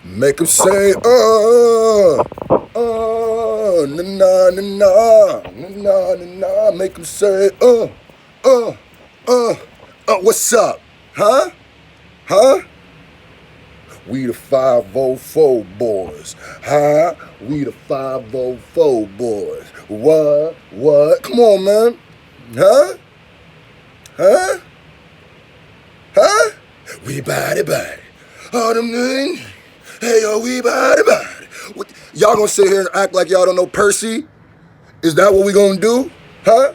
Make them say, na na na na, na na na na. Make them say, uh, what's up? Huh? Huh? We the 504 boys. Huh? We the 504 boys. What? What? Come on, man. Huh? Huh? Huh? We body. All them things. Hey, yo, we body. What, y'all gonna sit here and act like y'all don't know Percy? Is that what we gonna do? Huh?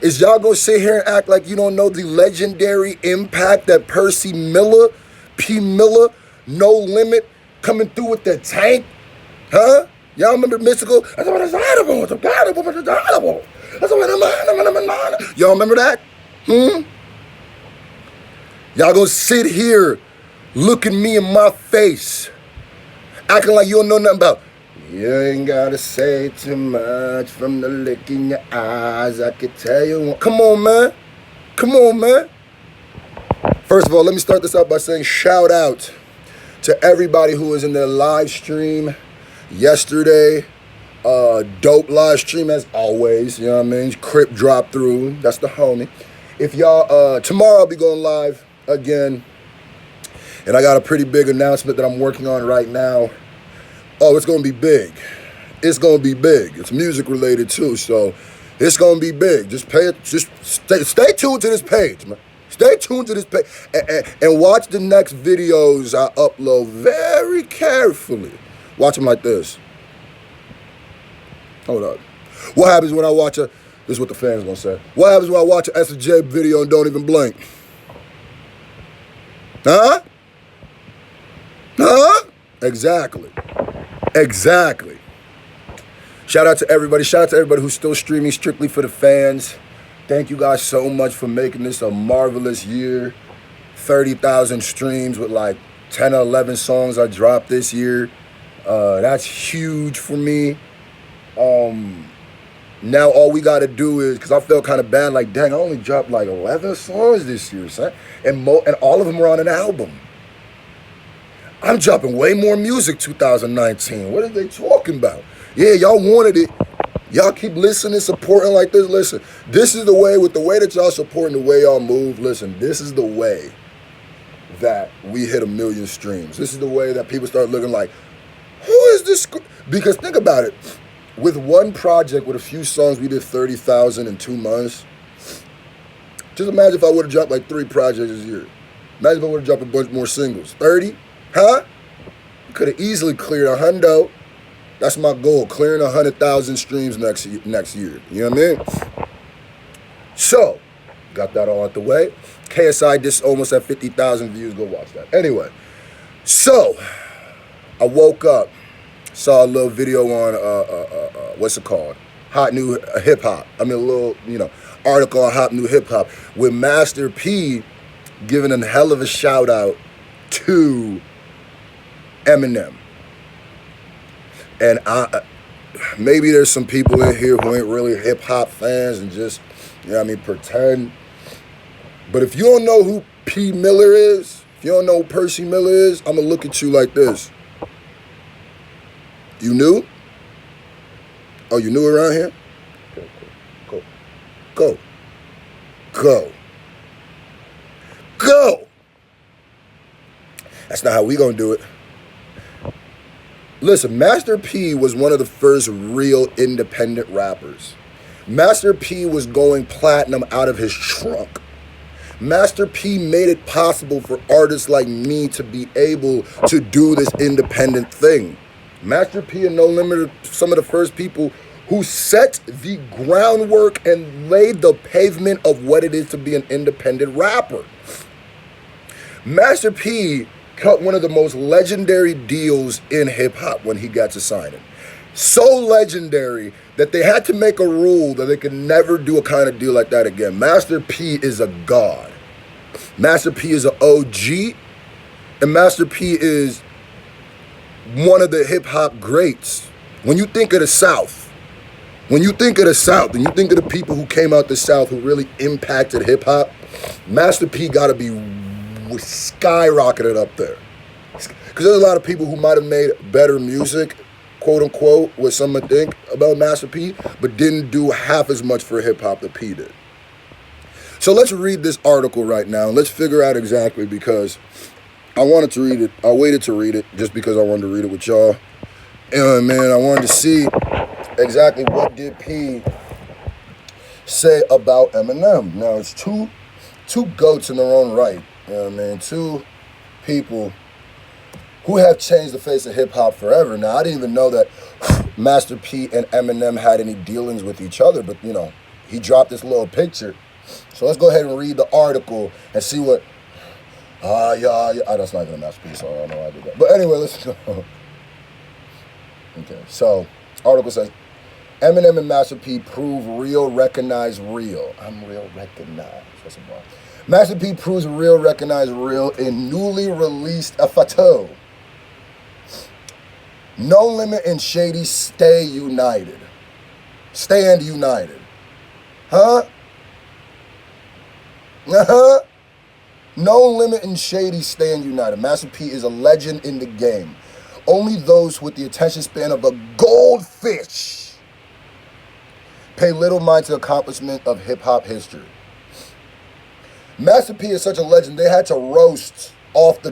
Is y'all gonna sit here and act like you don't know the legendary impact that Percy Miller, P. Miller, No Limit, coming through with the tank? Huh? Y'all remember Mystical? Y'all remember that? Y'all gonna sit here looking me in my face, acting like you don't know nothing about. You ain't gotta say too much from the look in your eyes. I can tell you. Come on, man. Come on, man. First of all, let me start this out by saying shout out to everybody who was in their live stream yesterday. Dope live stream as always. You know what I mean? Crip drop through. That's the homie. If y'all, tomorrow I'll be going live again. And I got a pretty big announcement that I'm working on right now. Oh, it's gonna be big. It's gonna be big. It's music related too, so it's gonna be big. Just stay tuned to this page, man. Stay tuned to this page and watch the next videos I upload very carefully. Watch them like this. Hold up. What happens when I watch this is what the fans gonna say. What happens when I watch an S&J video and don't even blink? Huh? Huh? Exactly. Exactly. Shout out to everybody. Shout out to everybody who's still streaming strictly for the fans. Thank you guys so much for making this a marvelous year. 30,000 streams with like 10 or 11 songs I dropped this year. That's huge for me. Now all we got to do is, because I felt kind of bad, like, dang, I only dropped like 11 songs this year, son. And all of them were on an album. I'm dropping way more music 2019. What are they talking about? Yeah, y'all wanted it. Y'all keep listening, supporting like this. Listen, this is the way, with the way that y'all supporting, the way y'all move. Listen, this is the way that we hit 1 million streams. This is the way that people start looking like, who is this? Because think about it. With one project, with a few songs, we did 30,000 in 2 months. Just imagine if I would have dropped like 3 projects this year. Imagine if I would have dropped a bunch more singles. 30? Huh? Could have easily cleared 100. That's my goal, clearing 100,000 streams next year. You know what I mean? So, got that all out the way. KSI just almost at 50,000 views. Go watch that. Anyway, so I woke up, saw a little video on what's it called? Hot New Hip Hop. I mean, a little, article on Hot New Hip Hop with Master P giving a hell of a shout out to Eminem. And maybe there's some people in here who ain't really hip hop fans and just, pretend. But if you don't know who P. Miller is, if you don't know who Percy Miller is, I'm gonna look at you like this. You knew? Oh, you knew around here? Go. That's not how we gonna do it. Listen, Master P was one of the first real independent rappers. Master P was going platinum out of his trunk. Master P made it possible for artists like me to be able to do this independent thing. Master P and No Limit are some of the first people who set the groundwork and laid the pavement of what it is to be an independent rapper. Master P cut one of the most legendary deals in hip-hop when he got to sign it. So legendary that they had to make a rule that they could never do a kind of deal like that again. Master P is a god. Master P is an OG. And Master P is one of the hip-hop greats. When you think of the South, and you think of the people who came out the South who really impacted hip-hop, Master P gotta be skyrocketed up there. Because there's a lot of people who might have made better music, quote unquote, what some would think about Master P, but didn't do half as much for hip hop that P did. So let's read this article right now. Let's figure out exactly, because I wanted to read it. I waited to read it just because I wanted to read it with y'all. And man, I wanted to see exactly what did P say about Eminem. Now it's two goats in their own right. You know what I mean? Two people who have changed the face of hip hop forever. Now I didn't even know that Master P and Eminem had any dealings with each other, but you know, he dropped this little picture. So let's go ahead and read the article and see what. Yeah. That's not even a Master P, so I don't know why I did that. But anyway, let's go. Okay, so article says, Eminem and Master P prove real, recognize real. I'm real, recognize. That's a bar. Master P proves real, recognize real in newly released a photo. No Limit and Shady stay united. Stand united. Huh? Uh-huh. No Limit and Shady stand united. Master P is a legend in the game. Only those with the attention span of a goldfish pay little mind to the accomplishment of hip-hop history. Master P is such a legend, they had to roast off the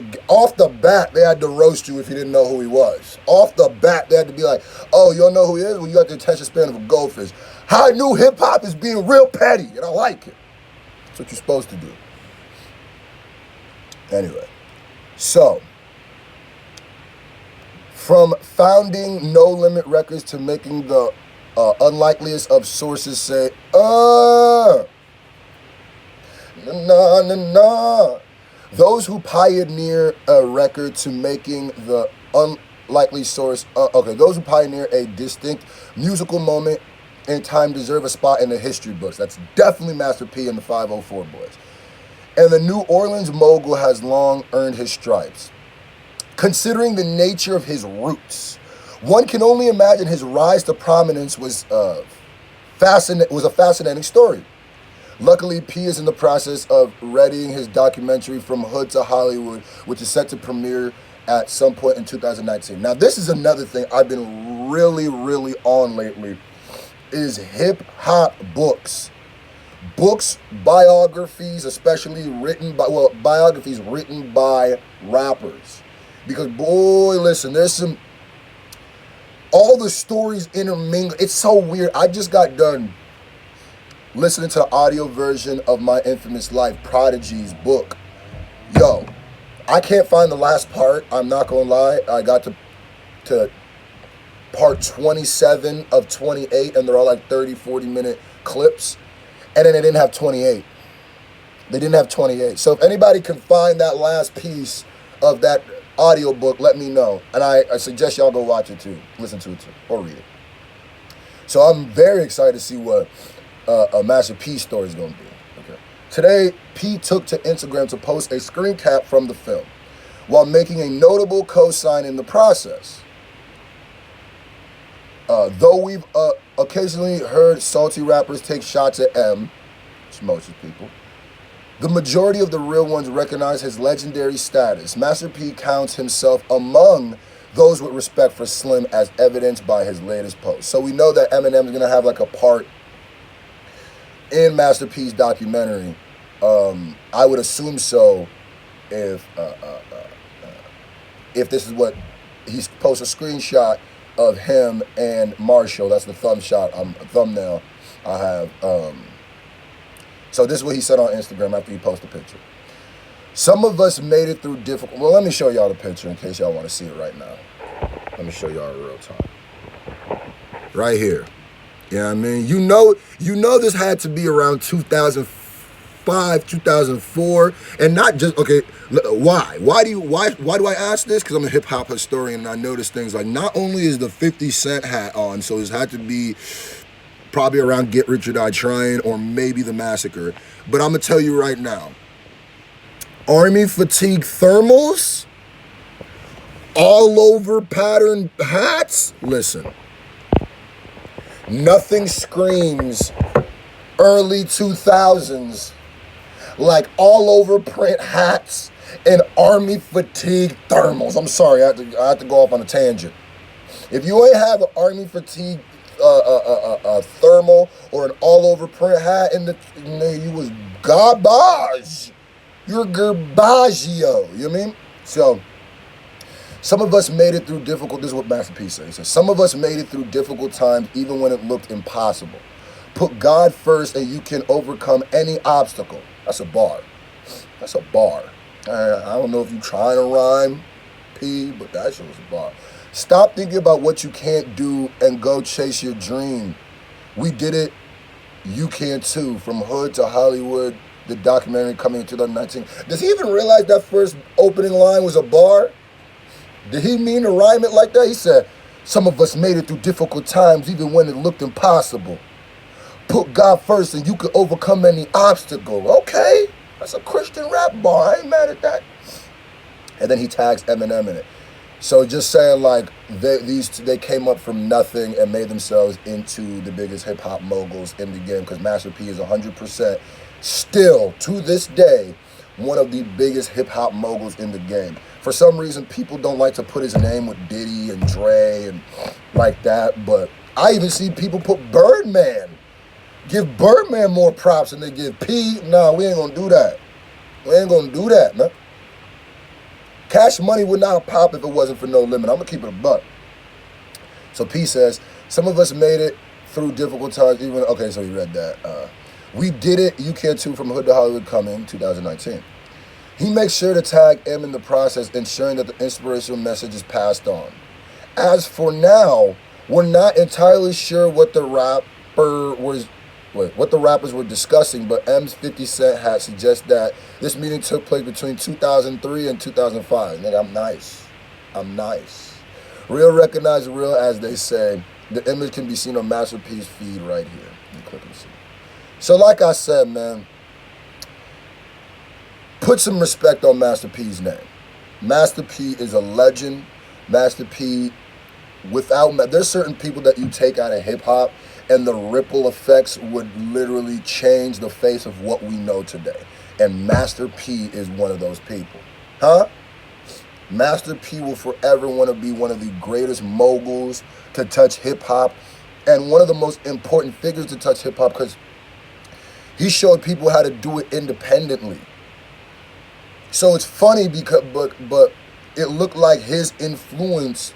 bat. They had to roast you if you didn't know who he was. Off the bat, they had to be like, oh, you don't know who he is? Well, you got the attention span of a goldfish. High new hip-hop is being real petty, and I like it. That's what you're supposed to do. Anyway, so from founding No Limit Records to making the unlikeliest of sources say, those who pioneer a record to making the unlikely source, those who pioneer a distinct musical moment in time deserve a spot in the history books. That's definitely Master P and the 504 Boys. And the New Orleans mogul has long earned his stripes. Considering the nature of his roots, one can only imagine his rise to prominence was a fascinating story. Luckily, P is in the process of readying his documentary From Hood to Hollywood, which is set to premiere at some point in 2019. Now, this is another thing I've been really, really on lately, is hip-hop books. Books, biographies, especially biographies written by rappers. Because, boy, listen, there's all the stories intermingle. It's so weird. I just got done listening to the audio version of My Infamous Life, Prodigy's book. Yo, I can't find the last part. I'm not going to lie. I got to part 27 of 28, and they're all like 30, 40-minute clips. And then they didn't have 28. They didn't have 28. So if anybody can find that last piece of that audiobook, let me know. And I suggest y'all go watch it too. Listen to it too. Or read it. So I'm very excited to see what a Master P story is going to be. Okay. Today, P took to Instagram to post a screen cap from the film while making a notable cosign in the process. Though we've occasionally heard salty rappers take shots at M, which most people, the majority of the real ones recognize his legendary status. Master P counts himself among those with respect for Slim, as evidenced by his latest post. So we know that Eminem is going to have like a part in Master P's documentary. I would assume so if this is what he's posted a screenshot of him and Marshall. That's the thumbnail I have. So this is what he said on Instagram after he posted the picture. Some of us made it through difficult. Well, let me show y'all the picture in case y'all want to see it right now. Let me show y'all in real time. Right here. Yeah, I mean, you know this had to be around 2005, 2004, and not just okay. Why? Why do I ask this? Because I'm a hip hop historian and I notice things like not only is the 50 Cent hat on, so it had to be probably around Get Rich or Die Trying or maybe The Massacre, but I'm gonna tell you right now, Army fatigue thermals, all over pattern hats. Listen, nothing screams early 2000s like all over print hats and army fatigue thermals. I'm sorry, I had to go off on a tangent. If you ain't have an army fatigue thermal or an all over print hat you was garbage. You're garbaggio. You know what I mean? So some of us made it through difficult. This is what Master P said. He said, some of us made it through difficult times even when it looked impossible. Put God first and you can overcome any obstacle. That's a bar. That's a bar. I don't know if you're trying to rhyme, P, but that shit was a bar. Stop thinking about what you can't do and go chase your dream. We did it. You can too. From hood to Hollywood, the documentary coming in 2019. Does he even realize that first opening line was a bar? Did he mean to rhyme it like that? He said, some of us made it through difficult times even when it looked impossible. Put God first and you could overcome any obstacle. Okay, that's a Christian rap bar. I ain't mad at that. And then he tags Eminem in it. So just saying like they came up from nothing and made themselves into the biggest hip hop moguls in the game, because Master P is 100% still to this day one of the biggest hip hop moguls in the game. For some reason, people don't like to put his name with Diddy and Dre and like that, but I even see people put Birdman. Give Birdman more props than they give P. Nah, we ain't gonna do that. We ain't gonna do that, man. Cash Money would not pop if it wasn't for No Limit. I'm gonna keep it a buck. So P says, some of us made it through difficult times even, okay, so he read that. We did it, you can too, from Hood to Hollywood coming 2019. He makes sure to tag M in the process, ensuring that the inspirational message is passed on. As for now, we're not entirely sure what the rappers were discussing, but M's 50 Cent hat suggests that this meeting took place between 2003 and 2005. Nigga, I'm nice. Real recognize real, as they say. The image can be seen on Master P's feed right here. You click and see. So like I said, man, put some respect on Master P's name. Master P is a legend. Master P, there's certain people that you take out of hip hop and the ripple effects would literally change the face of what we know today. And Master P is one of those people. Huh? Master P will forever want to be one of the greatest moguls to touch hip hop and one of the most important figures to touch hip hop, because he showed people how to do it independently. So it's funny because, but it looked like his influence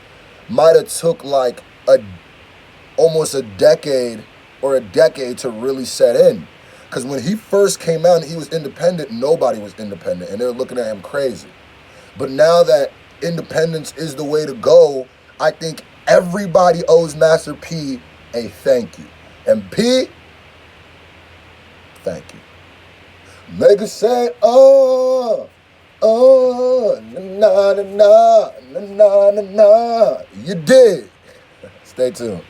might have took like almost a decade to really set in. Because when he first came out and he was independent, nobody was independent and they were looking at him crazy. But now that independence is the way to go, I think everybody owes Master P a thank you. And P, thank you. Make us say, oh, na na na na na na na. You did. Stay tuned.